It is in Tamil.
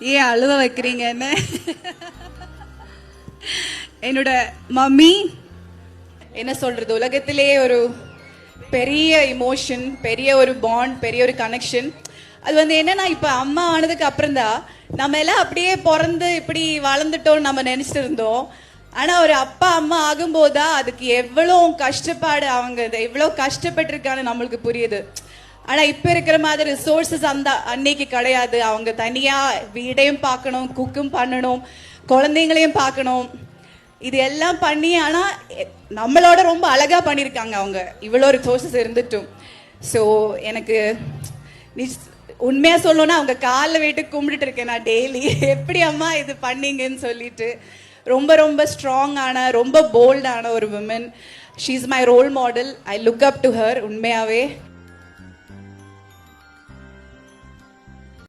ஏன் அழுவ வைக்கிறீங்க என்ன? என்னோட மம்மி என்ன சொல்றது, உலகத்திலே ஒரு பெரிய இமோஷன், பெரிய ஒரு பாண்ட், பெரிய ஒரு கனெக்ஷன். அது வந்து என்னன்னா, இப்ப அம்மா ஆனதுக்கு அப்புறம் தான் நம்ம எல்லாம் அப்படியே பிறந்து இப்படி வளர்ந்துட்டோம் நம்ம நினைச்சிட்டு இருந்தோம். ஆனா ஒரு அப்பா அம்மா ஆகும்போதா அதுக்கு எவ்வளோ கஷ்டப்பாடு, அவங்க எவ்வளோ கஷ்டப்பட்டிருக்கான்னு நம்மளுக்கு புரியுது. ஆனா இப்ப இருக்கிற மாதிரி ரிசோர்சஸ் அந்த அன்னைக்கு கிடையாது. அவங்க தனியா வீடையும் பார்க்கணும், குக்கும் பண்ணணும், குழந்தைங்களையும் பார்க்கணும், இது எல்லாம் பண்ணி. ஆனா நம்மளோட ரொம்ப அழகா பண்ணியிருக்காங்க அவங்க, இவ்வளோ ரிசோர்சஸ் இருந்துட்டும். ஸோ எனக்கு உண்மையா சொல்லணும்னா அவங்க காலில் விட்டு கும்பிட்டுட்டு இருக்கேன் நான் டெய்லி. எப்படி அம்மா இது பண்ணீங்கன்னு சொல்லிட்டு. ரொம்ப ரொம்ப ஸ்ட்ராங்கான, ரொம்ப போல்டான ஒரு women. She is my role model. I look up to her உண்மையாவே.